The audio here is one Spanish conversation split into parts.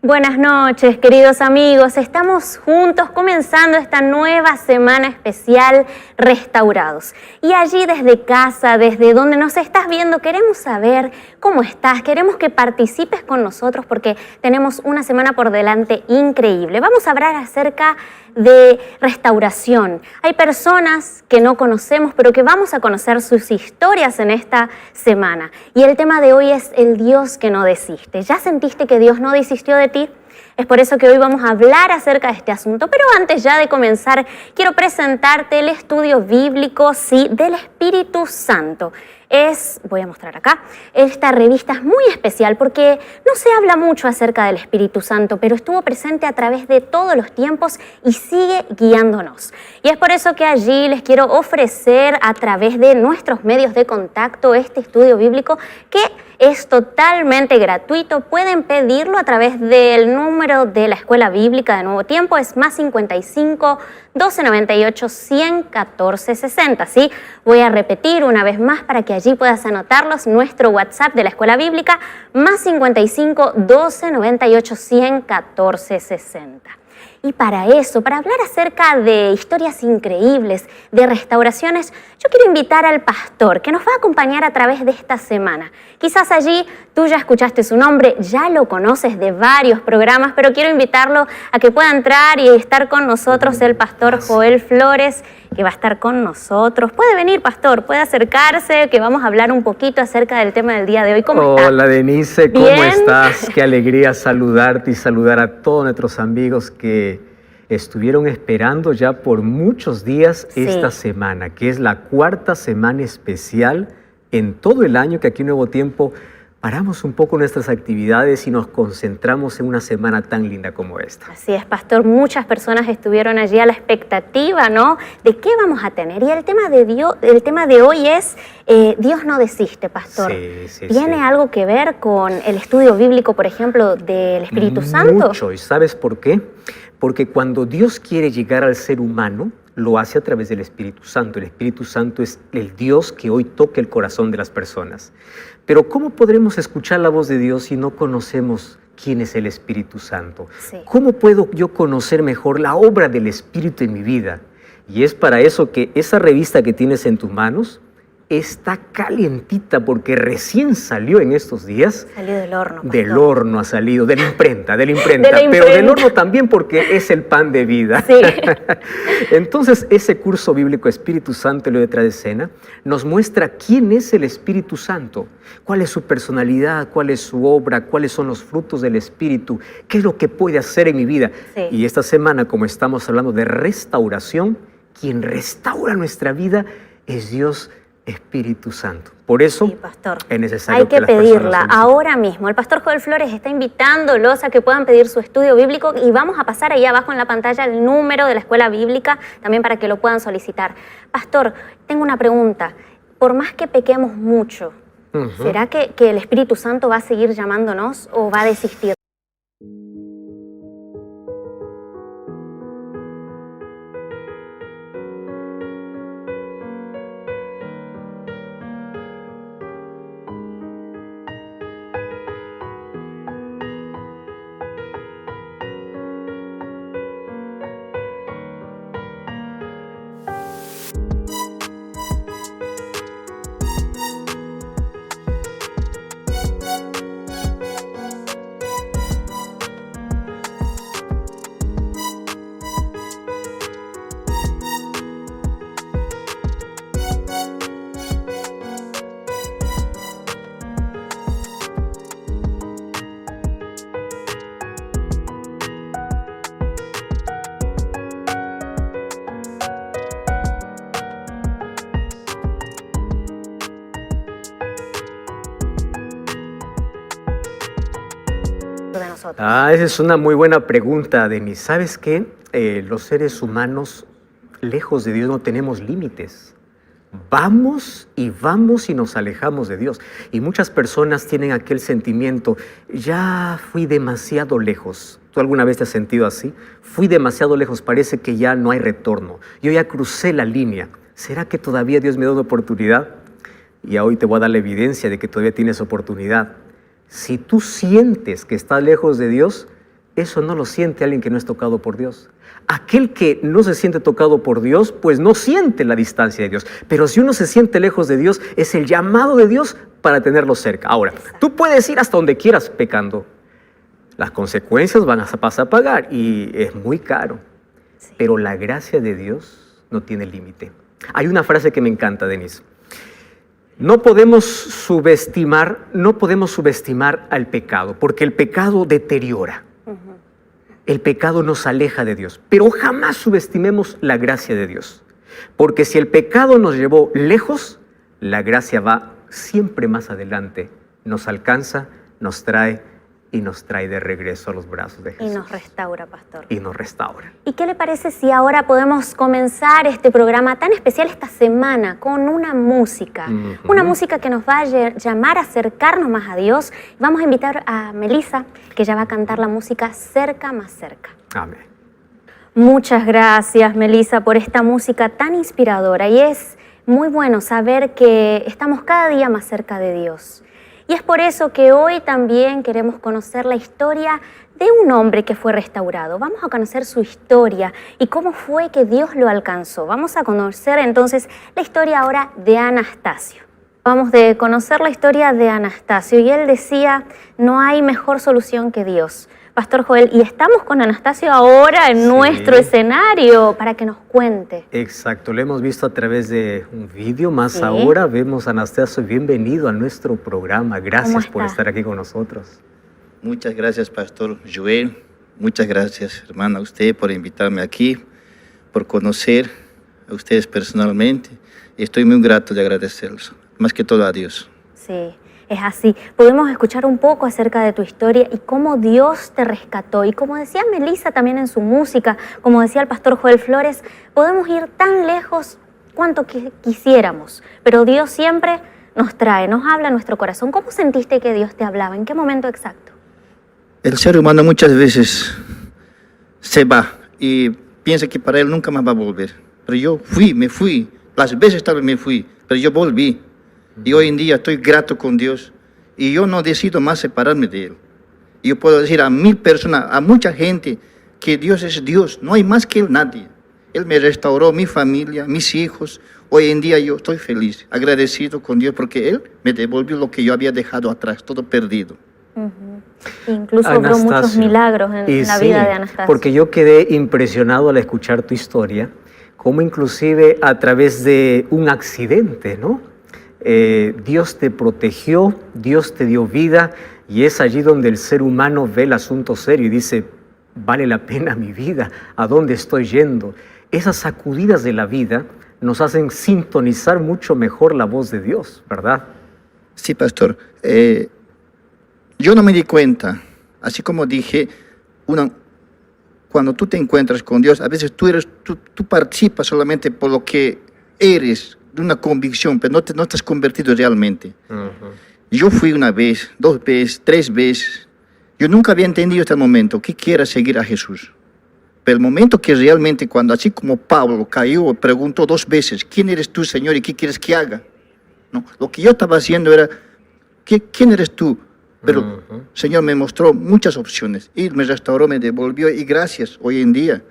Buenas noches, queridos amigos. Estamos juntos comenzando esta nueva semana especial Restaurados. Y allí desde casa, desde donde nos estás viendo, queremos saber cómo estás. Queremos que participes con nosotros porque tenemos una semana por delante increíble. Vamos a hablar acerca de restauración. Hay personas que no conocemos, pero que vamos a conocer sus historias en esta semana. Y el tema de hoy es el Dios que no desiste. ¿Ya sentiste que Dios no desistió de ti? Es por eso que hoy vamos a hablar acerca de este asunto. Pero antes ya de comenzar, quiero presentarte el estudio bíblico, sí, del Espíritu Santo. Voy a mostrar acá, esta revista es muy especial porque no se habla mucho acerca del Espíritu Santo, pero estuvo presente a través de todos los tiempos y sigue guiándonos. Y es por eso que allí les quiero ofrecer a través de nuestros medios de contacto este estudio bíblico que es totalmente gratuito. Pueden pedirlo a través del número de la Escuela Bíblica de Nuevo Tiempo, es +55 1298 114 60. ¿Sí? Voy a repetir una vez más para que allí puedas anotarlos. Nuestro WhatsApp de la Escuela Bíblica, +55 1298 114 60. Y para eso, para hablar acerca de historias increíbles, de restauraciones, yo quiero invitar al pastor que nos va a acompañar a través de esta semana. Quizás allí tú ya escuchaste su nombre, ya lo conoces de varios programas, pero quiero invitarlo a que pueda entrar y estar con nosotros el pastor Joel Flores, que va a estar con nosotros. Puede venir, pastor, puede acercarse, que vamos a hablar un poquito acerca del tema del día de hoy. ¿Cómo está? Hola, Denise, ¿cómo ¿Bien? estás? Qué alegría saludarte y saludar a todos nuestros amigos que estuvieron esperando ya por muchos días esta semana, que es la cuarta semana especial en todo el año que aquí en Nuevo Tiempo paramos un poco nuestras actividades y nos concentramos en una semana tan linda como esta. Así es, pastor. Muchas personas estuvieron allí a la expectativa, ¿no? De qué vamos a tener. Y el tema de hoy es Dios no desiste, pastor. Sí, ¿Tiene algo que ver con el estudio bíblico, por ejemplo, del Espíritu Santo? Mucho. ¿Y sabes por qué? Porque cuando Dios quiere llegar al ser humano, lo hace a través del Espíritu Santo. El Espíritu Santo es el Dios que hoy toca el corazón de las personas. Pero ¿cómo podremos escuchar la voz de Dios si no conocemos quién es el Espíritu Santo? Sí. ¿Cómo puedo yo conocer mejor la obra del Espíritu en mi vida? Y es para eso que esa revista que tienes en tus manos está calientita porque recién salió en estos días. Salió del horno, pastor. Del horno ha salido, de la imprenta. De la Pero imprenta. del horno también porque es el pan de vida. Sí. Entonces, ese curso bíblico Espíritu Santo y lo detrás de escena nos muestra quién es el Espíritu Santo, cuál es su personalidad, cuál es su obra, cuáles son los frutos del Espíritu, qué es lo que puede hacer en mi vida. Sí. Y esta semana, como estamos hablando de restauración, quien restaura nuestra vida es Dios Espíritu Santo. Por eso Sí, pastor. es necesario Hay que las personas pedirla soliciten. ahora mismo. El pastor Joel Flores está invitándolos a que puedan pedir su estudio bíblico y vamos a pasar ahí abajo en la pantalla el número de la Escuela Bíblica también para que lo puedan solicitar. Pastor, tengo una pregunta. Por más que pequemos mucho, ¿será que el Espíritu Santo va a seguir llamándonos o va a desistir? De nosotros. Esa es una muy buena pregunta, Denise. ¿Sabes qué? Los seres humanos, lejos de Dios, no tenemos límites. Vamos y nos alejamos de Dios. Y muchas personas tienen aquel sentimiento, ya fui demasiado lejos. ¿Tú alguna vez te has sentido así? Fui demasiado lejos, parece que ya no hay retorno. Yo ya crucé la línea. ¿Será que todavía Dios me da una oportunidad? Y hoy te voy a dar la evidencia de que todavía tienes oportunidad. Si tú sientes que estás lejos de Dios, Eso no lo siente alguien que no es tocado por Dios. Aquel que no se siente tocado por Dios, pues no siente la distancia de Dios. Pero si uno se siente lejos de Dios, es el llamado de Dios para tenerlo cerca. Ahora, tú puedes ir hasta donde quieras pecando. Las consecuencias vas a pagar y es muy caro. Sí. Pero la gracia de Dios no tiene límite. Hay una frase que me encanta, Denise. No podemos subestimar al pecado, porque el pecado deteriora. El pecado nos aleja de Dios, pero jamás subestimemos la gracia de Dios, porque si el pecado nos llevó lejos, la gracia va siempre más adelante, nos alcanza, nos trae de regreso a los brazos de Jesús. Y nos restaura, pastor. Y nos restaura. ¿Y qué le parece si ahora podemos comenzar este programa tan especial esta semana con una música? Una música que nos va a llamar a acercarnos más a Dios. Vamos a invitar a Melissa, que ya va a cantar la música Cerca más cerca. Amén. Muchas gracias, Melissa, por esta música tan inspiradora. Y es muy bueno saber que estamos cada día más cerca de Dios. Y es por eso que hoy también queremos conocer la historia de un hombre que fue restaurado. Vamos a conocer su historia y cómo fue que Dios lo alcanzó. Vamos a conocer entonces la historia ahora de Anastasio. Vamos a conocer la historia de Anastasio y él decía, no hay mejor solución que Dios. Pastor Joel, y estamos con Anastasio ahora en nuestro escenario para que nos cuente. Exacto, lo hemos visto a través de un vídeo, más ahora vemos a Anastasio. Bienvenido a nuestro programa, gracias por estar aquí con nosotros. Muchas gracias, Pastor Joel, muchas gracias, hermana, a usted por invitarme aquí, por conocer a ustedes personalmente, y estoy muy grato de agradecerlos, más que todo a Dios. Sí. Es así. Podemos escuchar un poco acerca de tu historia y cómo Dios te rescató. Y como decía Melissa también en su música, como decía el pastor Joel Flores, podemos ir tan lejos cuanto quisiéramos, pero Dios siempre nos trae, nos habla a nuestro corazón. ¿Cómo sentiste que Dios te hablaba? ¿En qué momento exacto? El ser humano muchas veces se va y piensa que para él nunca más va a volver. Pero yo me fui, las veces tal vez me fui, pero yo volví. Y hoy en día estoy grato con Dios y yo no decido más separarme de Él. Yo puedo decir a 1000 personas, a mucha gente, que Dios es Dios, no hay más que Él, nadie. Él me restauró, mi familia, mis hijos. Hoy en día yo estoy feliz, agradecido con Dios porque Él me devolvió lo que yo había dejado atrás, todo perdido. Incluso obró muchos milagros en la vida de Anastasio. Porque yo quedé impresionado al escuchar tu historia, como inclusive a través de un accidente, ¿no? Dios te protegió, Dios te dio vida, y es allí donde el ser humano ve el asunto serio y dice, vale la pena mi vida, ¿a dónde estoy yendo? Esas sacudidas de la vida nos hacen sintonizar mucho mejor la voz de Dios, ¿verdad? Sí, pastor. Yo no me di cuenta, así como dije, cuando tú te encuentras con Dios, a veces tú participas solamente por lo que eres, de una convicción, pero no estás convertido realmente. Yo fui una vez, 2 veces, 3 veces. Yo nunca había entendido hasta el momento que quiera seguir a Jesús. Pero el momento que realmente, cuando así como Pablo cayó, preguntó 2 veces, ¿quién eres tú, Señor, y qué quieres que haga? ¿No? Lo que yo estaba haciendo era, ¿quién eres tú? Pero el Señor me mostró muchas opciones. Y me restauró, me devolvió, y gracias, hoy en día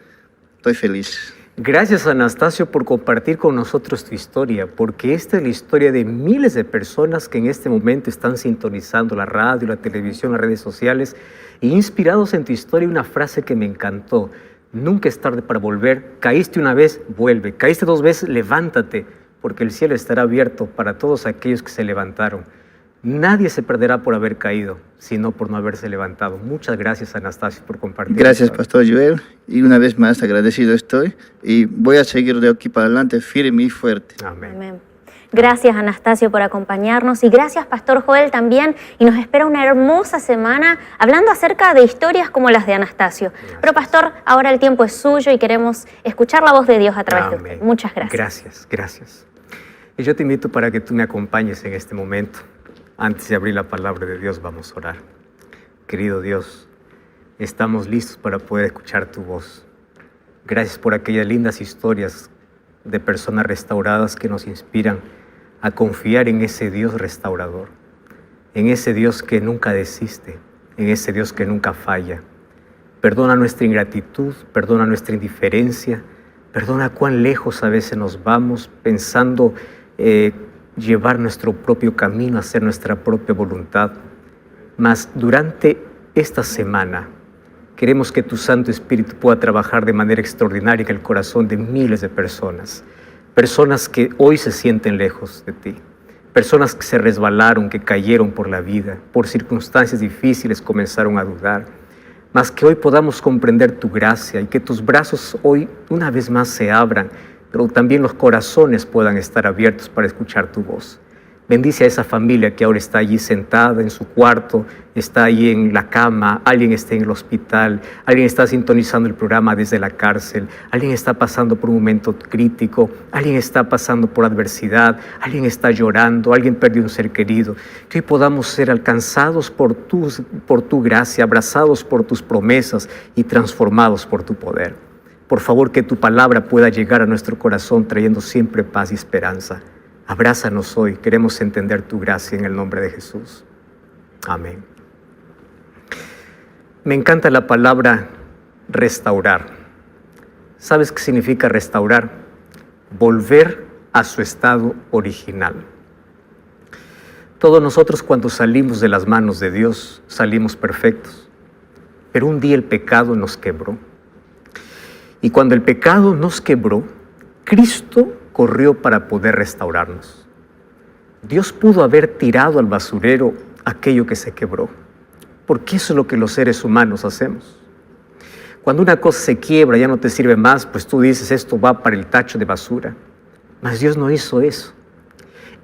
estoy feliz. Gracias, Anastasio, por compartir con nosotros tu historia, porque esta es la historia de miles de personas que en este momento están sintonizando la radio, la televisión, las redes sociales, e inspirados en tu historia. Una frase que me encantó: nunca es tarde para volver. Caíste una vez, vuelve. Caíste 2 veces, levántate, porque el cielo estará abierto para todos aquellos que se levantaron. Nadie se perderá por haber caído, sino por no haberse levantado. Muchas gracias, Anastasio, por compartir. Gracias, Pastor Joel. Y una vez más agradecido estoy. Y voy a seguir de aquí para adelante firme y fuerte. Amén. Amén. Gracias, Anastasio, por acompañarnos. Y gracias, Pastor Joel, también. Y nos espera una hermosa semana hablando acerca de historias como las de Anastasio. Gracias. Pero, Pastor, ahora el tiempo es suyo y queremos escuchar la voz de Dios a través de usted. Muchas gracias. Gracias. Y yo te invito para que tú me acompañes en este momento. Antes de abrir la palabra de Dios, vamos a orar. Querido Dios, estamos listos para poder escuchar tu voz. Gracias por aquellas lindas historias de personas restauradas que nos inspiran a confiar en ese Dios restaurador, en ese Dios que nunca desiste, en ese Dios que nunca falla. Perdona nuestra ingratitud, perdona nuestra indiferencia, perdona cuán lejos a veces nos vamos pensando llevar nuestro propio camino, hacer nuestra propia voluntad. Mas durante esta semana queremos que tu Santo Espíritu pueda trabajar de manera extraordinaria en el corazón de miles de personas. Personas que hoy se sienten lejos de ti. Personas que se resbalaron, que cayeron por la vida, por circunstancias difíciles comenzaron a dudar. Mas que hoy podamos comprender tu gracia y que tus brazos hoy una vez más se abran, pero también los corazones puedan estar abiertos para escuchar tu voz. Bendice a esa familia que ahora está allí sentada en su cuarto, está allí en la cama, alguien está en el hospital, alguien está sintonizando el programa desde la cárcel, alguien está pasando por un momento crítico, alguien está pasando por adversidad, alguien está llorando, alguien perdió un ser querido. Que hoy podamos ser alcanzados por tu gracia, abrazados por tus promesas y transformados por tu poder. Por favor, que tu palabra pueda llegar a nuestro corazón trayendo siempre paz y esperanza. Abrázanos hoy, queremos entender tu gracia en el nombre de Jesús. Amén. Me encanta la palabra restaurar. ¿Sabes qué significa restaurar? Volver a su estado original. Todos nosotros cuando salimos de las manos de Dios salimos perfectos, pero un día el pecado nos quebró. Y cuando el pecado nos quebró, Cristo corrió para poder restaurarnos. Dios pudo haber tirado al basurero aquello que se quebró, porque eso es lo que los seres humanos hacemos. Cuando una cosa se quiebra, ya no te sirve más, pues tú dices, esto va para el tacho de basura. Mas Dios no hizo eso.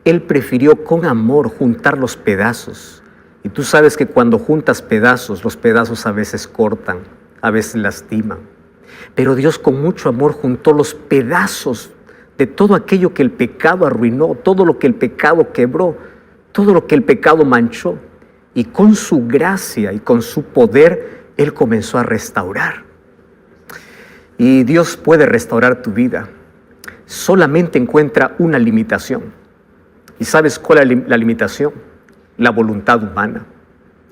Él prefirió con amor juntar los pedazos. Y tú sabes que cuando juntas pedazos, los pedazos a veces cortan, a veces lastiman. Pero Dios con mucho amor juntó los pedazos de todo aquello que el pecado arruinó, todo lo que el pecado quebró, todo lo que el pecado manchó. Y con su gracia y con su poder, Él comenzó a restaurar. Y Dios puede restaurar tu vida. Solamente encuentra una limitación. ¿Y sabes cuál es la limitación? La voluntad humana.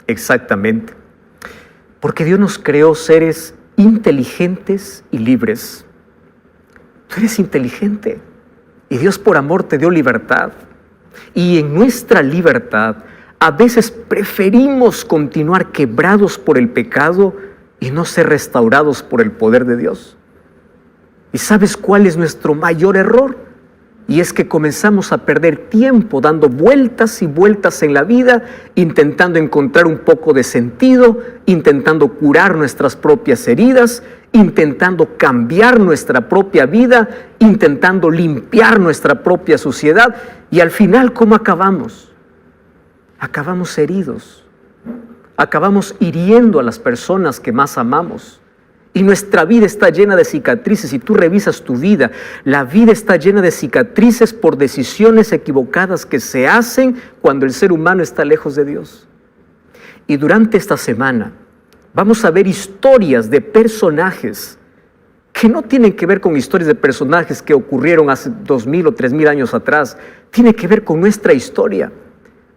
Exactamente. Porque Dios nos creó seres inteligentes y libres. Tú eres inteligente y Dios por amor te dio libertad. Y en nuestra libertad a veces preferimos continuar quebrados por el pecado y no ser restaurados por el poder de Dios. ¿Y sabes cuál es nuestro mayor error? Y es que comenzamos a perder tiempo dando vueltas y vueltas en la vida, intentando encontrar un poco de sentido, intentando curar nuestras propias heridas, intentando cambiar nuestra propia vida, intentando limpiar nuestra propia suciedad. Y al final, ¿cómo acabamos? Acabamos heridos, acabamos hiriendo a las personas que más amamos. Y nuestra vida está llena de cicatrices. Si tú revisas tu vida, la vida está llena de cicatrices por decisiones equivocadas que se hacen cuando el ser humano está lejos de Dios. Y durante esta semana vamos a ver historias de personajes que no tienen que ver con historias de personajes que ocurrieron hace 2000 o 3000 años atrás. Tiene que ver con nuestra historia.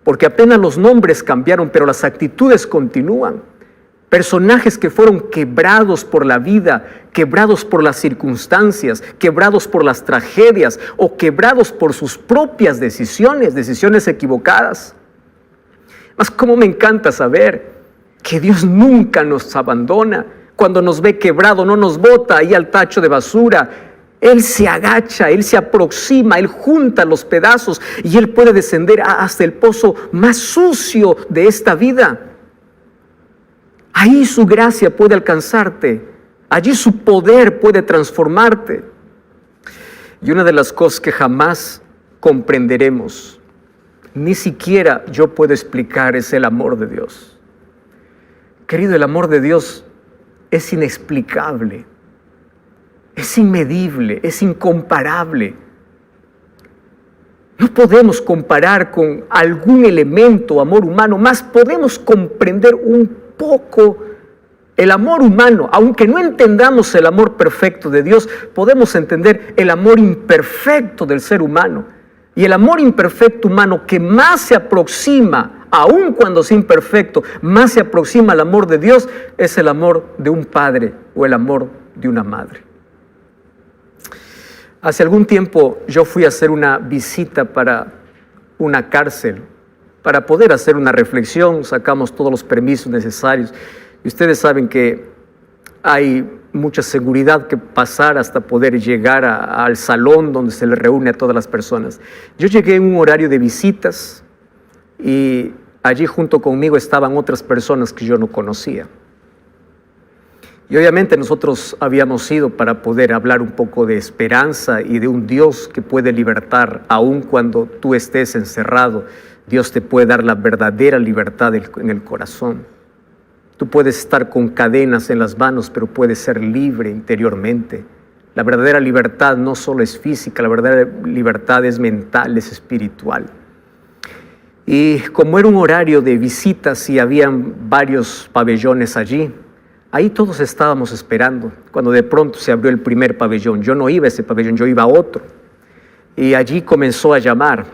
Porque apenas los nombres cambiaron, pero las actitudes continúan. Personajes que fueron quebrados por la vida, quebrados por las circunstancias, quebrados por las tragedias o quebrados por sus propias decisiones equivocadas. Mas cómo me encanta saber que Dios nunca nos abandona. Cuando nos ve quebrado, no nos bota ahí al tacho de basura. Él se agacha, Él se aproxima, Él junta los pedazos y Él puede descender hasta el pozo más sucio de esta vida. Ahí su gracia puede alcanzarte, allí su poder puede transformarte. Y una de las cosas que jamás comprenderemos, ni siquiera yo puedo explicar, es el amor de Dios. Querido, el amor de Dios es inexplicable, es inmedible, es incomparable. No podemos comparar con algún elemento amor humano, más podemos comprender un poco el amor humano. Aunque no entendamos el amor perfecto de Dios, podemos entender el amor imperfecto del ser humano. Y el amor imperfecto humano que más se aproxima aun cuando es imperfecto, más se aproxima al amor de Dios, es el amor de un padre o el amor de una madre. Hace algún tiempo yo fui a hacer una visita para una cárcel, para poder hacer una reflexión. Sacamos todos los permisos necesarios y ustedes saben que hay mucha seguridad que pasar hasta poder llegar al salón donde se le reúne a todas las personas. Yo llegué en un horario de visitas y allí junto conmigo estaban otras personas que yo no conocía. Y obviamente nosotros habíamos ido para poder hablar un poco de esperanza y de un Dios que puede libertar, aun cuando tú estés encerrado. Dios te puede dar la verdadera libertad en el corazón. Tú puedes estar con cadenas en las manos, pero puedes ser libre interiormente. La verdadera libertad no solo es física, la verdadera libertad es mental, es espiritual. Y como era un horario de visitas y habían varios pabellones allí, ahí todos estábamos esperando, cuando de pronto se abrió el primer pabellón. Yo no iba a ese pabellón, yo iba a otro. Y allí comenzó a llamar: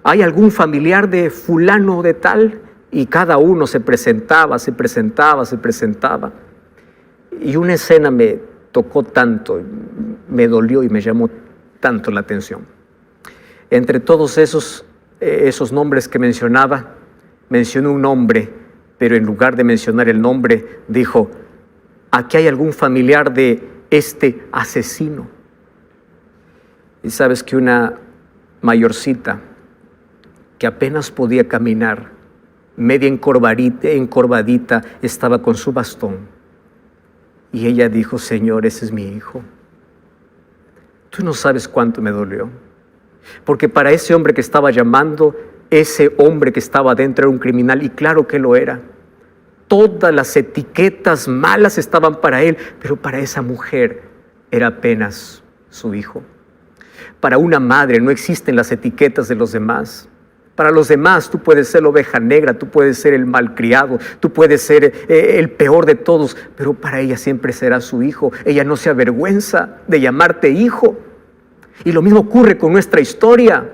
¿hay algún familiar de fulano de tal? Y cada uno se presentaba. Y una escena me tocó tanto, me dolió y me llamó tanto la atención. Entre todos esos nombres que mencionaba, mencionó un nombre, pero en lugar de mencionar el nombre, dijo: ¿aquí hay algún familiar de este asesino? Y sabes que una mayorcita que apenas podía caminar, media encorvadita, estaba con su bastón. Y ella dijo: Señor, ese es mi hijo. Tú no sabes cuánto me dolió. Porque para ese hombre que estaba llamando, ese hombre que estaba dentro era un criminal, y claro que lo era. Todas las etiquetas malas estaban para él, pero para esa mujer era apenas su hijo. Para una madre no existen las etiquetas de los demás. Para los demás tú puedes ser la oveja negra, tú puedes ser el malcriado, tú puedes ser el peor de todos, pero para ella siempre será su hijo. Ella no se avergüenza de llamarte hijo. Y lo mismo ocurre con nuestra historia.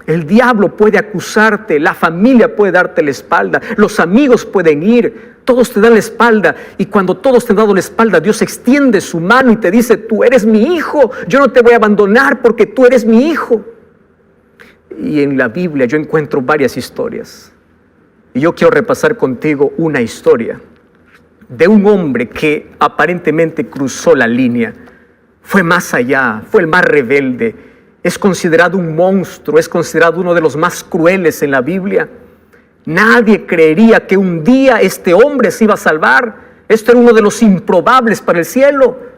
El diablo puede acusarte, la familia puede darte la espalda, los amigos pueden ir, todos te dan la espalda, y cuando todos te han dado la espalda, Dios extiende su mano y te dice: tú eres mi hijo, yo no te voy a abandonar porque tú eres mi hijo. Y en la Biblia yo encuentro varias historias. Y yo quiero repasar contigo una historia de un hombre que aparentemente cruzó la línea. Fue más allá, fue el más rebelde. Es considerado un monstruo, es considerado uno de los más crueles en la Biblia. Nadie creería que un día este hombre se iba a salvar. Esto era uno de los improbables para el cielo.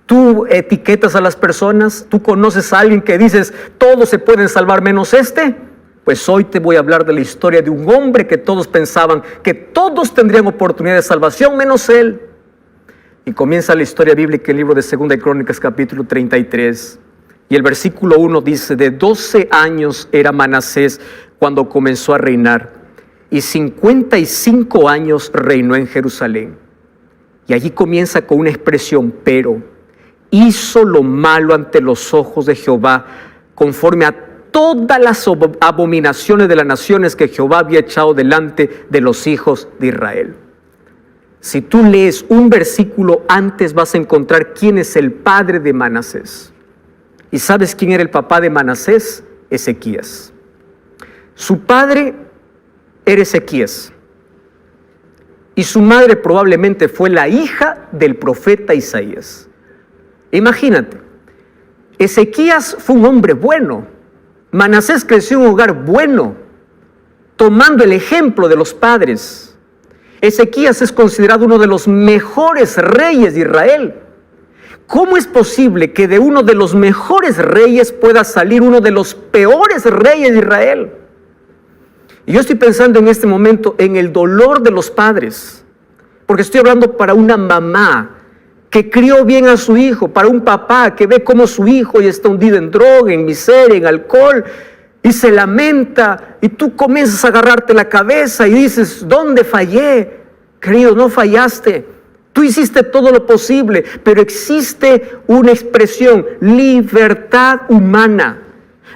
Tú etiquetas a las personas, tú conoces a alguien que dices: todos se pueden salvar menos este. Pues hoy te voy a hablar de la historia de un hombre que todos pensaban que todos tendrían oportunidad de salvación menos él. Y comienza la historia bíblica en el libro de 2 de Crónicas, capítulo 33. Y el versículo 1 dice: de 12 años era Manasés cuando comenzó a reinar, y 55 años reinó en Jerusalén. Y allí comienza con una expresión: pero hizo lo malo ante los ojos de Jehová, conforme a todas las abominaciones de las naciones que Jehová había echado delante de los hijos de Israel. Si tú lees un versículo antes, vas a encontrar quién es el padre de Manasés. ¿Y sabes quién era el papá de Manasés? Ezequías. Su padre era Ezequías, y su madre probablemente fue la hija del profeta Isaías. Imagínate, Ezequías fue un hombre bueno. Manasés creció en un hogar bueno, tomando el ejemplo de los padres. Ezequías es considerado uno de los mejores reyes de Israel. ¿Cómo es posible que de uno de los mejores reyes pueda salir uno de los peores reyes de Israel? Y yo estoy pensando en este momento en el dolor de los padres, porque estoy hablando para una mamá que crió bien a su hijo, para un papá que ve cómo su hijo ya está hundido en droga, en miseria, en alcohol, y se lamenta, y tú comienzas a agarrarte la cabeza y dices: ¿dónde fallé? Querido, no fallaste. Tú hiciste todo lo posible, pero existe una expresión: libertad humana.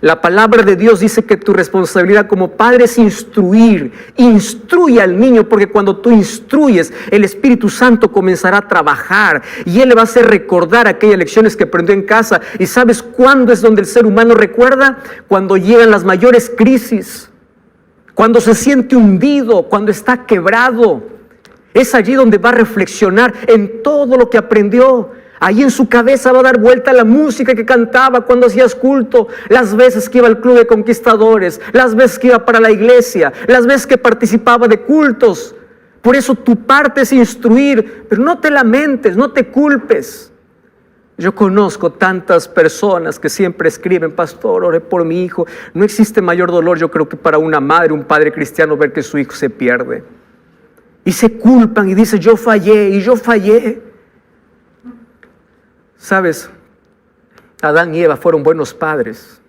La palabra de Dios dice que tu responsabilidad como padre es instruir. Instruye al niño, porque cuando tú instruyes, el Espíritu Santo comenzará a trabajar y Él le va a hacer recordar aquellas lecciones que aprendió en casa. ¿Y sabes cuándo es donde el ser humano recuerda? Cuando llegan las mayores crisis, cuando se siente hundido, cuando está quebrado. Es allí donde va a reflexionar en todo lo que aprendió. Ahí en su cabeza va a dar vuelta la música que cantaba cuando hacías culto, las veces que iba al club de conquistadores, las veces que iba para la iglesia, las veces que participaba de cultos. Por eso tu parte es instruir, pero no te lamentes, no te culpes. Yo conozco tantas personas que siempre escriben: pastor, ore por mi hijo. No existe mayor dolor, yo creo, que para una madre, un padre cristiano, ver que su hijo se pierde. Y se culpan y dicen: yo fallé y yo fallé. ¿Sabes? Adán y Eva fueron buenos padres,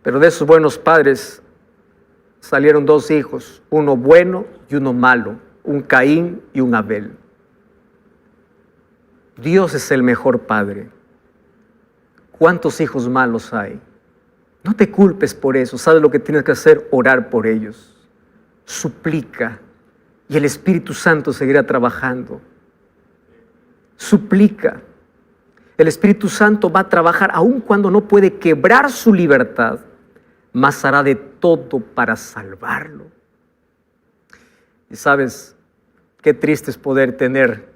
pero de esos buenos padres salieron dos hijos, uno bueno y uno malo, un Caín y un Abel. Dios es el mejor padre. ¿Cuántos hijos malos hay? No te culpes por eso. ¿Sabes lo que tienes que hacer? Orar por ellos. Suplica y el Espíritu Santo seguirá trabajando. Suplica. El Espíritu Santo va a trabajar aun cuando no puede quebrar su libertad, mas hará de todo para salvarlo. Y sabes, qué triste es poder tener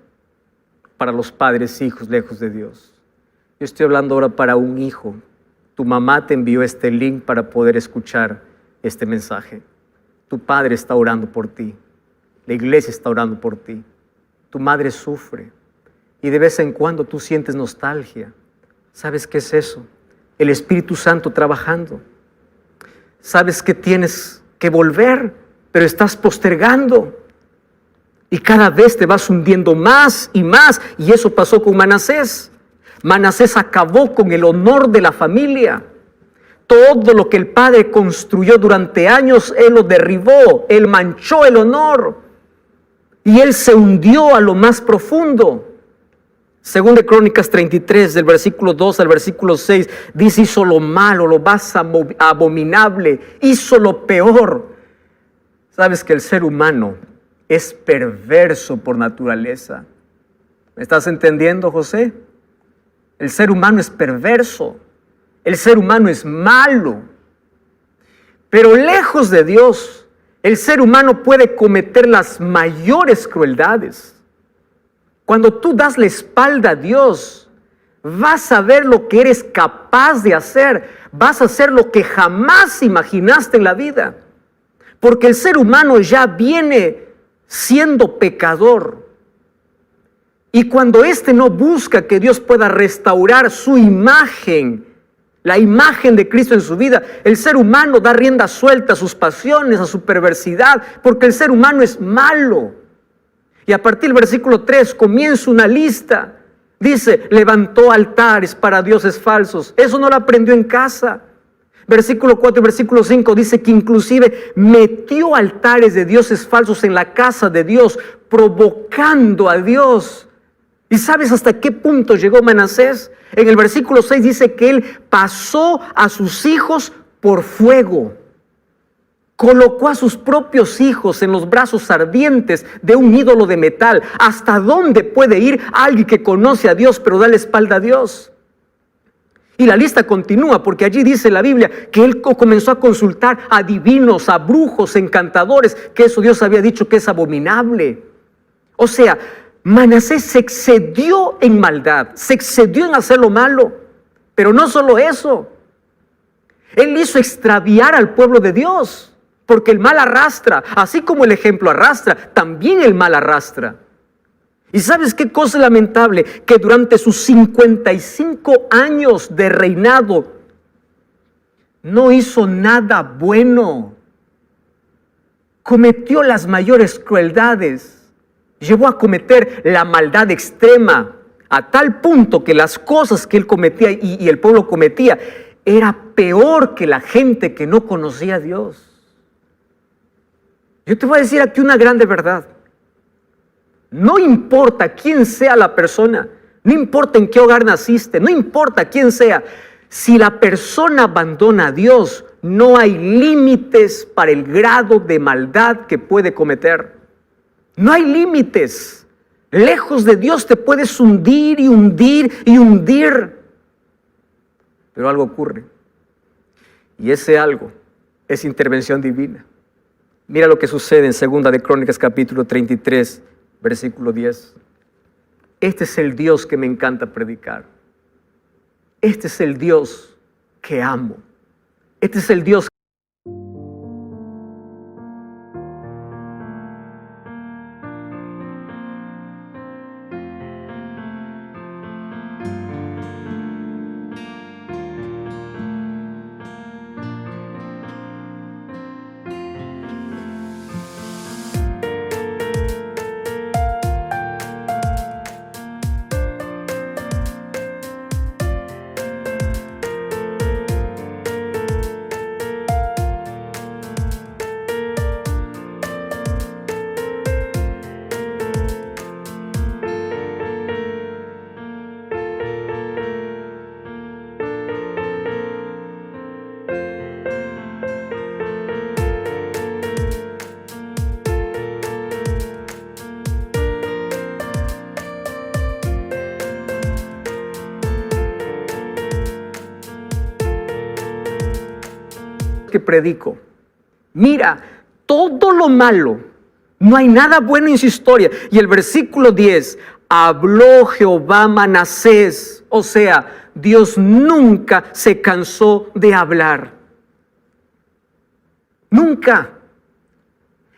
para los padres hijos lejos de Dios. Yo estoy hablando ahora para un hijo. Tu mamá te envió este link para poder escuchar este mensaje. Tu padre está orando por ti. La iglesia está orando por ti. Tu madre sufre. Y de vez en cuando tú sientes nostalgia. ¿Sabes qué es eso? El Espíritu Santo trabajando. Sabes que tienes que volver, pero estás postergando. Y cada vez te vas hundiendo más y más. Y eso pasó con Manasés. Manasés acabó con el honor de la familia. Todo lo que el padre construyó durante años, él lo derribó. Él manchó el honor. Y él se hundió a lo más profundo. Según de Crónicas 33, del versículo 2 al versículo 6, dice: hizo lo malo, lo más abominable, hizo lo peor. Sabes que el ser humano es perverso por naturaleza. ¿Me estás entendiendo, José? El ser humano es perverso. El ser humano es malo. Pero lejos de Dios, el ser humano puede cometer las mayores crueldades. Cuando tú das la espalda a Dios, vas a ver lo que eres capaz de hacer. Vas a hacer lo que jamás imaginaste en la vida. Porque el ser humano ya viene siendo pecador. Y cuando éste no busca que Dios pueda restaurar su imagen, la imagen de Cristo en su vida, el ser humano da rienda suelta a sus pasiones, a su perversidad, porque el ser humano es malo. Y a partir del versículo 3 comienza una lista. Dice: levantó altares para dioses falsos. Eso no lo aprendió en casa. Versículo 4 y versículo 5 dice que inclusive metió altares de dioses falsos en la casa de Dios, provocando a Dios. ¿Y sabes hasta qué punto llegó Manasés? En el versículo 6 dice que él pasó a sus hijos por fuego. Colocó a sus propios hijos en los brazos ardientes de un ídolo de metal. ¿Hasta dónde puede ir alguien que conoce a Dios pero da la espalda a Dios? Y la lista continúa, porque allí dice la Biblia que él comenzó a consultar a adivinos, a brujos, encantadores, que eso Dios había dicho que es abominable. O sea, Manasés se excedió en maldad, se excedió en hacer lo malo. Pero no solo eso, él hizo extraviar al pueblo de Dios. Porque el mal arrastra, así como el ejemplo arrastra, también el mal arrastra. ¿Y sabes qué cosa lamentable? Que durante sus 55 años de reinado no hizo nada bueno. Cometió las mayores crueldades. Llevó a cometer la maldad extrema, a tal punto que las cosas que él cometía y el pueblo cometía era peor que la gente que no conocía a Dios. Yo te voy a decir aquí una grande verdad. No importa quién sea la persona, no importa en qué hogar naciste, no importa quién sea, Si la persona abandona a Dios, no hay límites para el grado de maldad que puede cometer. No hay límites. Lejos de Dios te puedes hundir y hundir y hundir. Pero algo ocurre. Y ese algo es intervención divina. Mira lo que sucede en 2 de Crónicas capítulo 33, versículo 10. Este es el Dios que me encanta predicar. Este es el Dios que amo. Este es el Dios que predico. Mira, todo lo malo, no hay nada bueno en su historia. Y el versículo 10, habló Jehová a Manasés, o sea, Dios nunca se cansó de hablar. Nunca.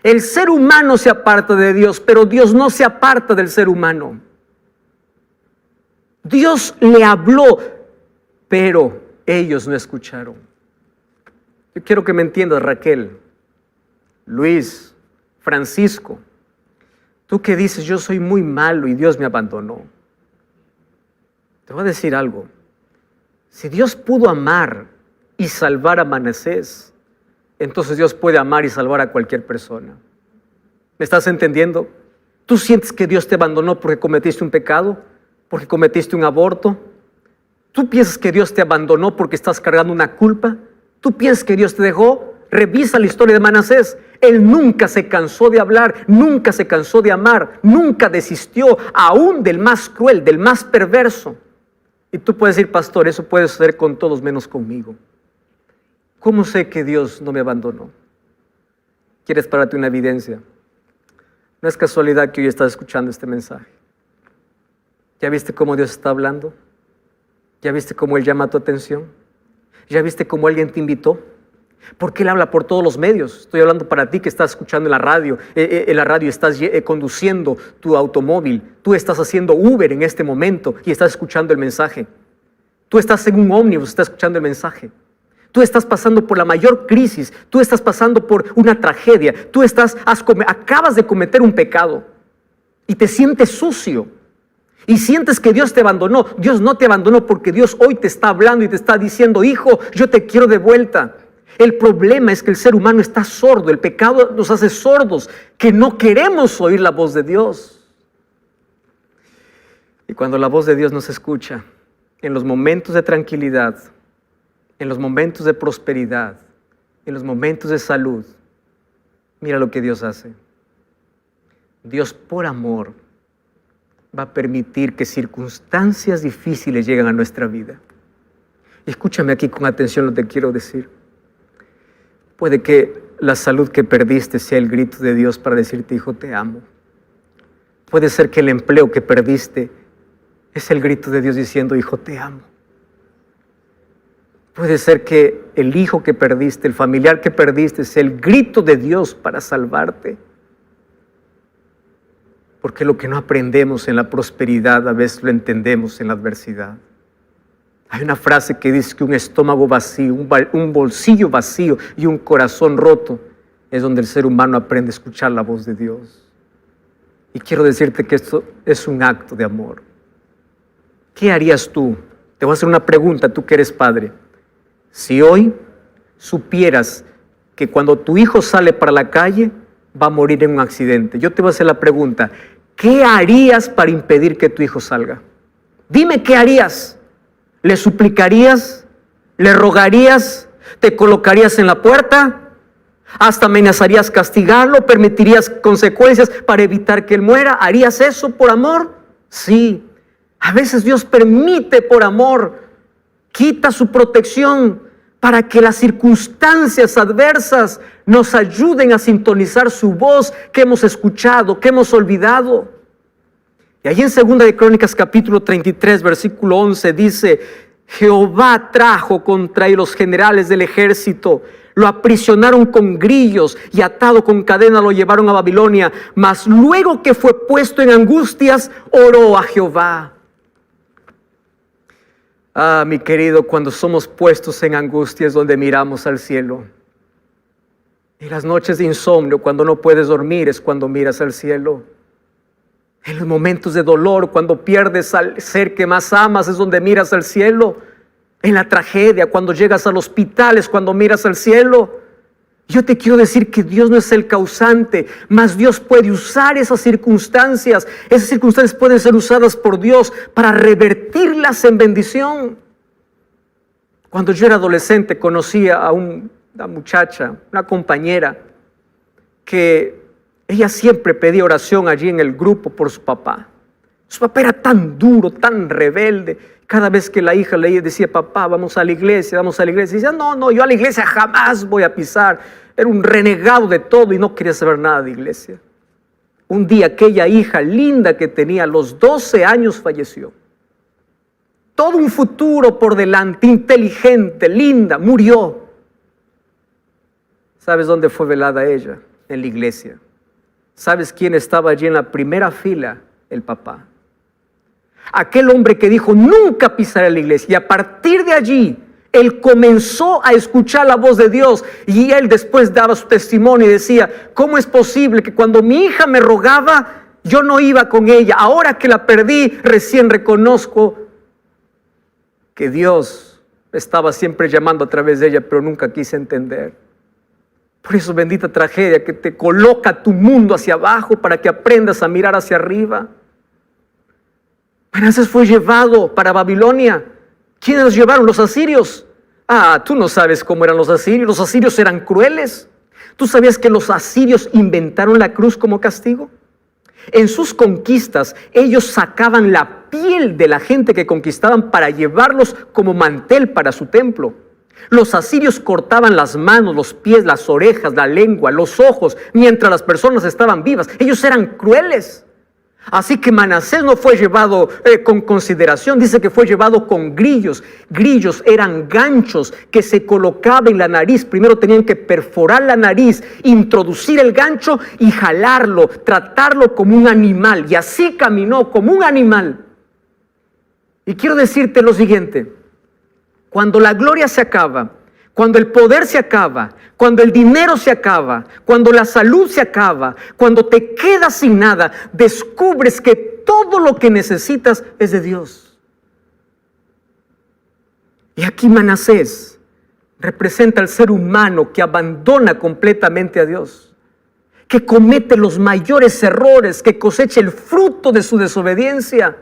El ser humano se aparta de Dios, pero Dios no se aparta del ser humano. Dios le habló, pero ellos no escucharon. Yo quiero que me entiendas, Raquel, Luis, Francisco. Tú que dices, yo soy muy malo y Dios me abandonó. Te voy a decir algo. Si Dios pudo amar y salvar a Manasés, entonces Dios puede amar y salvar a cualquier persona. ¿Me estás entendiendo? ¿Tú sientes que Dios te abandonó porque cometiste un pecado? ¿Porque cometiste un aborto? ¿Tú piensas que Dios te abandonó porque estás cargando una culpa? ¿Tú piensas que Dios te dejó? Revisa la historia de Manasés. Él nunca se cansó de hablar, nunca se cansó de amar, nunca desistió, aún del más cruel, del más perverso. Y tú puedes decir, pastor, eso puede suceder con todos menos conmigo. ¿Cómo sé que Dios no me abandonó? ¿Quieres pararte una evidencia? No es casualidad que hoy estás escuchando este mensaje. ¿Ya viste cómo Dios está hablando? ¿Ya viste cómo Él llama tu atención? ¿Ya viste cómo alguien te invitó? Porque Él habla por todos los medios. Estoy hablando para ti que estás escuchando en la radio. En la radio estás conduciendo tu automóvil. Tú estás haciendo Uber en este momento y estás escuchando el mensaje. Tú estás en un ómnibus, estás escuchando el mensaje. Tú estás pasando por la mayor crisis. Tú estás pasando por una tragedia. Tú acabas de cometer un pecado y te sientes sucio. Y sientes que Dios te abandonó. Dios no te abandonó porque Dios hoy te está hablando y te está diciendo, hijo, yo te quiero de vuelta. El problema es que el ser humano está sordo. El pecado nos hace sordos, que no queremos oír la voz de Dios. Y cuando la voz de Dios nos escucha, en los momentos de tranquilidad, en los momentos de prosperidad, en los momentos de salud, mira lo que Dios hace. Dios, por amor, va a permitir que circunstancias difíciles lleguen a nuestra vida. Y escúchame aquí con atención lo que quiero decir. Puede que la salud que perdiste sea el grito de Dios para decirte, hijo, te amo. Puede ser que el empleo que perdiste es el grito de Dios diciendo, hijo, te amo. Puede ser que el hijo que perdiste, el familiar que perdiste, sea el grito de Dios para salvarte. Porque lo que no aprendemos en la prosperidad, a veces lo entendemos en la adversidad. Hay una frase que dice que un estómago vacío, un bolsillo vacío y un corazón roto es donde el ser humano aprende a escuchar la voz de Dios. Y quiero decirte que esto es un acto de amor. ¿Qué harías tú? Te voy a hacer una pregunta, tú que eres padre. Si hoy supieras que cuando tu hijo sale para la calle va a morir en un accidente, yo te voy a hacer la pregunta, ¿qué harías para impedir que tu hijo salga? Dime qué harías. ¿Le suplicarías? ¿Le rogarías? ¿Te colocarías en la puerta? ¿Hasta amenazarías castigarlo? ¿Permitirías consecuencias para evitar que él muera? ¿Harías eso por amor? Sí. A veces Dios permite por amor, quita su protección para que las circunstancias adversas nos ayuden a sintonizar su voz que hemos escuchado, que hemos olvidado. Y ahí en 2 de Crónicas capítulo 33 versículo 11 dice: Jehová trajo contra él los generales del ejército, lo aprisionaron con grillos y atado con cadena lo llevaron a Babilonia, mas luego que fue puesto en angustias, oró a Jehová. Ah, mi querido, cuando somos puestos en angustias donde miramos al cielo. En las noches de insomnio, cuando no puedes dormir, es cuando miras al cielo. En los momentos de dolor, cuando pierdes al ser que más amas, es donde miras al cielo. En la tragedia, cuando llegas al hospital, es cuando miras al cielo. Yo te quiero decir que Dios no es el causante, mas Dios puede usar esas circunstancias. Esas circunstancias pueden ser usadas por Dios para revertirlas en bendición. Cuando yo era adolescente, conocí a una muchacha, una compañera, que ella siempre pedía oración allí en el grupo por su papá. Su papá era tan duro, tan rebelde. Cada vez que la hija le decía: papá, vamos a la iglesia, vamos a la iglesia, y decía: no, yo a la iglesia jamás voy a pisar. Era un renegado de todo y no quería saber nada de iglesia. Un día aquella hija linda que tenía a los 12 años falleció. Todo un futuro por delante, inteligente, linda, murió. ¿Sabes dónde fue velada ella? En la iglesia. ¿Sabes quién estaba allí en la primera fila? El papá. Aquel hombre que dijo: nunca pisaré la iglesia. Y a partir de allí, él comenzó a escuchar la voz de Dios. Y él después daba su testimonio y decía: ¿cómo es posible que cuando mi hija me rogaba, yo no iba con ella? Ahora que la perdí, recién reconozco que Dios estaba siempre llamando a través de ella, pero nunca quise entender. Por eso, bendita tragedia que te coloca tu mundo hacia abajo para que aprendas a mirar hacia arriba. Manasés fue llevado para Babilonia. ¿Quiénes los llevaron? Los asirios. Ah, tú no sabes cómo eran los asirios. Los asirios eran crueles. ¿Tú sabías que los asirios inventaron la cruz como castigo? En sus conquistas, ellos sacaban la piel de la gente que conquistaban para llevarlos como mantel para su templo. Los asirios cortaban las manos, los pies, las orejas, la lengua, los ojos, mientras las personas estaban vivas. Ellos eran crueles. Así que Manasés no fue llevado con consideración, dice que fue llevado con grillos. Grillos eran ganchos que se colocaban en la nariz. Primero tenían que perforar la nariz, introducir el gancho y jalarlo, tratarlo como un animal. Y así caminó como un animal. Y quiero decirte lo siguiente: cuando la gloria se acaba, cuando el poder se acaba, cuando el dinero se acaba, cuando la salud se acaba, cuando te quedas sin nada, descubres que todo lo que necesitas es de Dios. Y aquí Manasés representa al ser humano que abandona completamente a Dios, que comete los mayores errores, que cosecha el fruto de su desobediencia.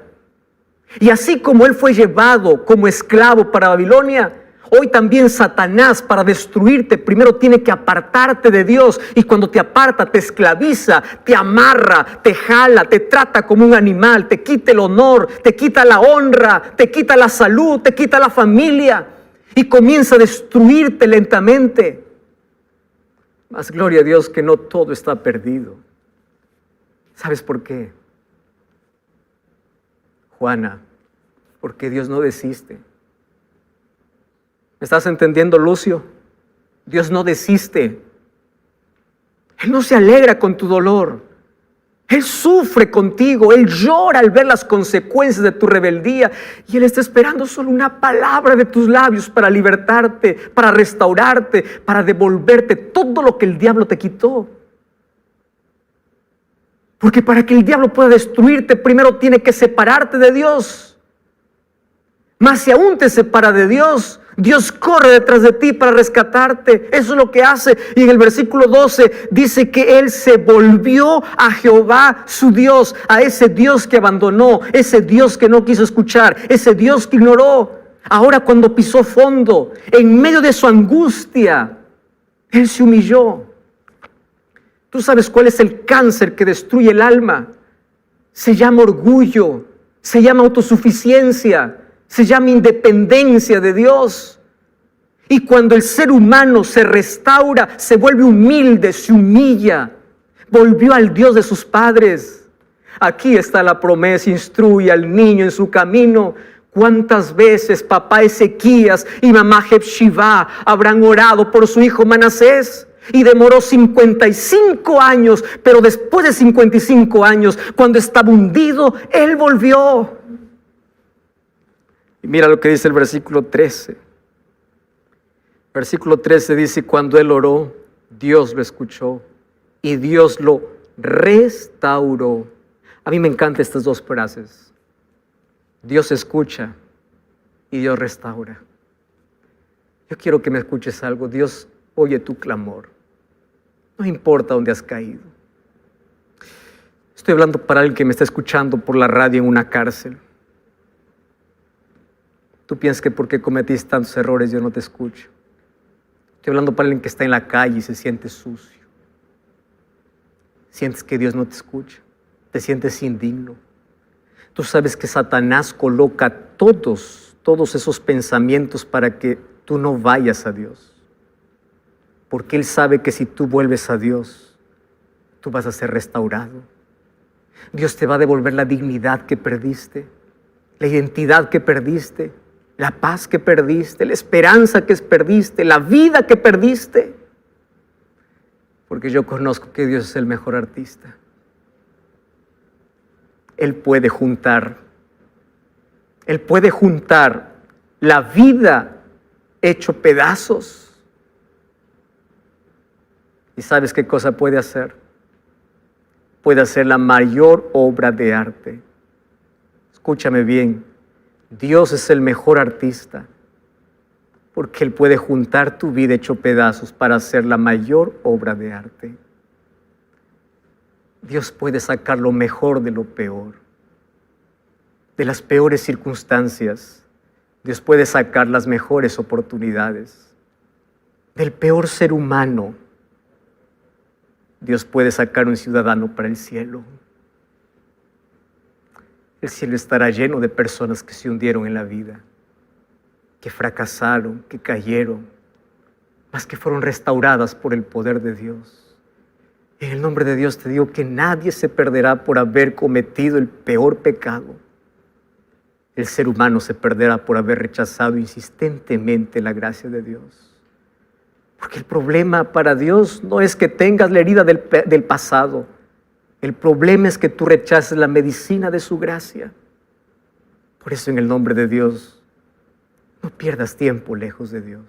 Y así como él fue llevado como esclavo para Babilonia, hoy también Satanás, para destruirte, primero tiene que apartarte de Dios. Y cuando te aparta, te esclaviza, te amarra, te jala, te trata como un animal, te quita el honor, te quita la honra, te quita la salud, te quita la familia. Y comienza a destruirte lentamente. Mas gloria a Dios que no todo está perdido. ¿Sabes por qué? Juana, porque Dios no desiste. ¿Me estás entendiendo, Lucio? Dios no desiste. Él no se alegra con tu dolor. Él sufre contigo. Él llora al ver las consecuencias de tu rebeldía. Y Él está esperando solo una palabra de tus labios para libertarte, para restaurarte, para devolverte todo lo que el diablo te quitó. Porque para que el diablo pueda destruirte, primero tiene que separarte de Dios. Mas si aún te separa de Dios, Dios corre detrás de ti para rescatarte. Eso es lo que hace. Y en el versículo 12 dice que él se volvió a Jehová su Dios, a ese Dios que abandonó, ese Dios que no quiso escuchar, ese Dios que ignoró. Ahora cuando pisó fondo, en medio de su angustia, Él se humilló. ¿Tú sabes cuál es el cáncer que destruye el alma? Se llama orgullo, se llama autosuficiencia, se llama independencia de Dios. Y cuando el ser humano se restaura, se vuelve humilde, se humilla, volvió al Dios de sus padres. Aquí está la promesa: instruye al niño en su camino. ¿Cuántas veces papá Ezequías y mamá Jepshibá habrán orado por su hijo Manasés? Y demoró 55 años, pero después de 55 años, cuando estaba hundido, él volvió. Y mira lo que dice el versículo 13. Versículo 13 dice: cuando él oró, Dios lo escuchó y Dios lo restauró. A mí me encantan estas dos frases. Dios escucha y Dios restaura. Yo quiero que me escuches algo. Dios oye tu clamor. No importa dónde has caído. Estoy hablando para alguien que me está escuchando por la radio en una cárcel. Tú piensas que porque cometiste tantos errores yo no te escucho. Estoy hablando para alguien que está en la calle y se siente sucio. Sientes que Dios no te escucha. Te sientes indigno. Tú sabes que Satanás coloca todos esos pensamientos para que tú no vayas a Dios. Porque él sabe que si tú vuelves a Dios, tú vas a ser restaurado. Dios te va a devolver la dignidad que perdiste, la identidad que perdiste, la paz que perdiste, la esperanza que perdiste, la vida que perdiste. Porque yo conozco que Dios es el mejor artista. Él puede juntar la vida hecho pedazos. ¿Y sabes qué cosa puede hacer? Puede hacer la mayor obra de arte. Escúchame bien, Dios es el mejor artista, porque Él puede juntar tu vida hecho pedazos para hacer la mayor obra de arte. Dios puede sacar lo mejor de lo peor, de las peores circunstancias. Dios puede sacar las mejores oportunidades. Del peor ser humano, Dios puede sacar un ciudadano para el cielo. El cielo estará lleno de personas que se hundieron en la vida, que fracasaron, que cayeron, mas que fueron restauradas por el poder de Dios. En el nombre de Dios te digo que nadie se perderá por haber cometido el peor pecado. El ser humano se perderá por haber rechazado insistentemente la gracia de Dios. Porque el problema para Dios no es que tengas la herida del pasado. El problema es que tú rechaces la medicina de su gracia. Por eso, en el nombre de Dios, no pierdas tiempo lejos de Dios.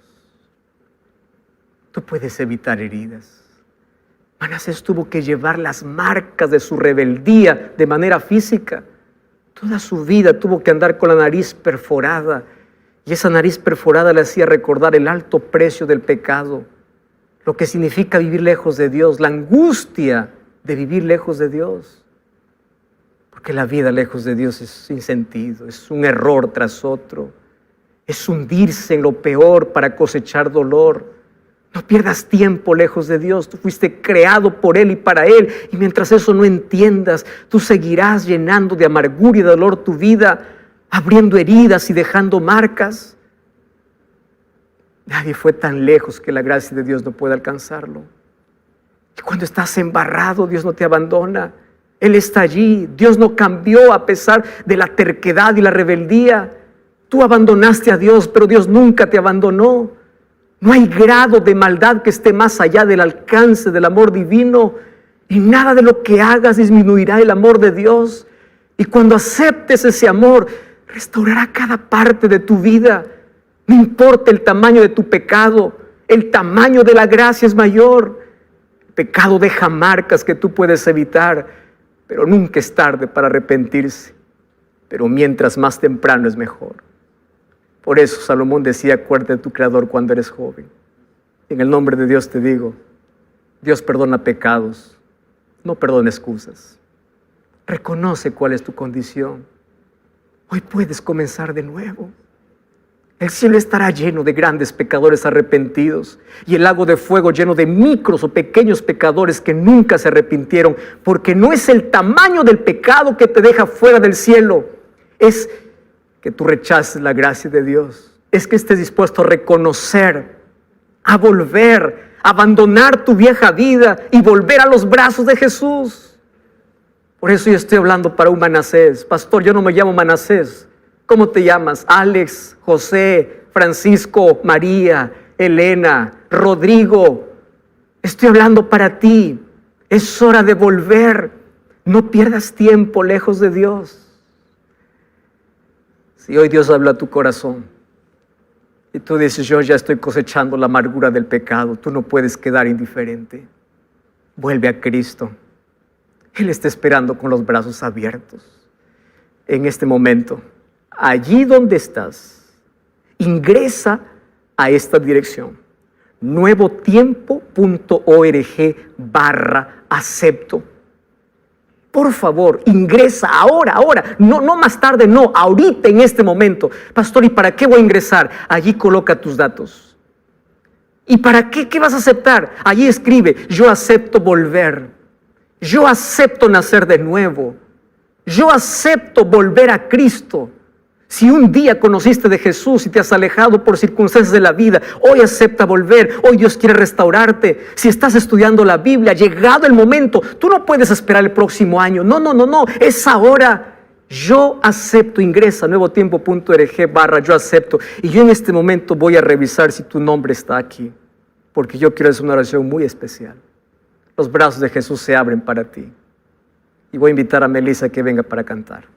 Tú puedes evitar heridas. Manasés tuvo que llevar las marcas de su rebeldía de manera física. Toda su vida tuvo que andar con la nariz perforada. Y esa nariz perforada le hacía recordar el alto precio del pecado, lo que significa vivir lejos de Dios, la angustia de vivir lejos de Dios. Porque la vida lejos de Dios es sin sentido, es un error tras otro, es hundirse en lo peor para cosechar dolor. No pierdas tiempo lejos de Dios. Tú fuiste creado por Él y para Él. Y mientras eso no entiendas, tú seguirás llenando de amargura y dolor tu vida, abriendo heridas y dejando marcas. Nadie fue tan lejos que la gracia de Dios no pueda alcanzarlo. Y cuando estás embarrado, Dios no te abandona. Él está allí. Dios no cambió a pesar de la terquedad y la rebeldía. Tú abandonaste a Dios, pero Dios nunca te abandonó. No hay grado de maldad que esté más allá del alcance del amor divino, y nada de lo que hagas disminuirá el amor de Dios. Y cuando aceptes ese amor, restaurará cada parte de tu vida. No importa el tamaño de tu pecado, el tamaño de la gracia es mayor. El pecado deja marcas que tú puedes evitar, pero nunca es tarde para arrepentirse. Pero mientras más temprano es mejor. Por eso Salomón decía: acuérdate de tu Creador cuando eres joven. En el nombre de Dios te digo, Dios perdona pecados, no perdona excusas. Reconoce cuál es tu condición. Hoy puedes comenzar de nuevo. El cielo estará lleno de grandes pecadores arrepentidos y el lago de fuego lleno de micros o pequeños pecadores que nunca se arrepintieron, porque no es el tamaño del pecado que te deja fuera del cielo, es que tú rechaces la gracia de Dios, es que estés dispuesto a reconocer, a volver, a abandonar tu vieja vida y volver a los brazos de Jesús. Por eso yo estoy hablando para un Manasés. Pastor, yo no me llamo Manasés. ¿Cómo te llamas? Alex, José, Francisco, María, Elena, Rodrigo. Estoy hablando para ti. Es hora de volver. No pierdas tiempo lejos de Dios. Si hoy Dios habla a tu corazón y tú dices, yo ya estoy cosechando la amargura del pecado, tú no puedes quedar indiferente. Vuelve a Cristo. Él está esperando con los brazos abiertos. En este momento, allí donde estás, ingresa a esta dirección, nuevotiempo.org/acepto. Por favor, ingresa ahora, no más tarde, no, ahorita en este momento. Pastor, ¿y para qué voy a ingresar? Allí coloca tus datos. ¿Y para qué? ¿Qué vas a aceptar? Allí escribe, yo acepto volver, yo acepto nacer de nuevo, yo acepto volver a Cristo. Si un día conociste de Jesús y te has alejado por circunstancias de la vida, hoy acepta volver, hoy Dios quiere restaurarte. Si estás estudiando la Biblia, llegado el momento, tú no puedes esperar el próximo año, no, es ahora. Yo acepto, ingresa a nuevotiempo.org/yo acepto, y yo en este momento voy a revisar si tu nombre está aquí, porque yo quiero hacer una oración muy especial. Los brazos de Jesús se abren para ti, y voy a invitar a Melissa que venga para cantar.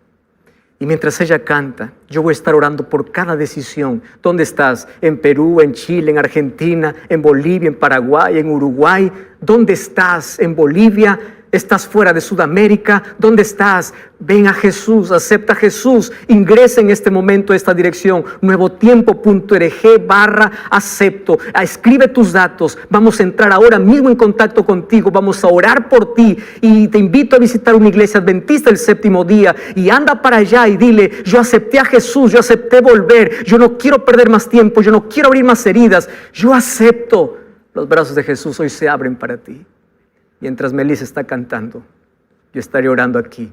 Y mientras ella canta, yo voy a estar orando por cada decisión. ¿Dónde estás? ¿En Perú, en Chile, en Argentina, en Bolivia, en Paraguay, en Uruguay? ¿Dónde estás? ¿En Bolivia? ¿Estás fuera de Sudamérica? ¿Dónde estás? Ven a Jesús, acepta a Jesús. Ingresa en este momento a esta dirección, nuevotiempo.org/acepto. Escribe tus datos. Vamos a entrar ahora mismo en contacto contigo. Vamos a orar por ti. Y te invito a visitar una iglesia adventista el séptimo día. Y anda para allá y dile, yo acepté a Jesús, yo acepté volver. Yo no quiero perder más tiempo, yo no quiero abrir más heridas. Yo acepto. Los brazos de Jesús hoy se abren para ti. Mientras Melissa está cantando, yo estaré orando aquí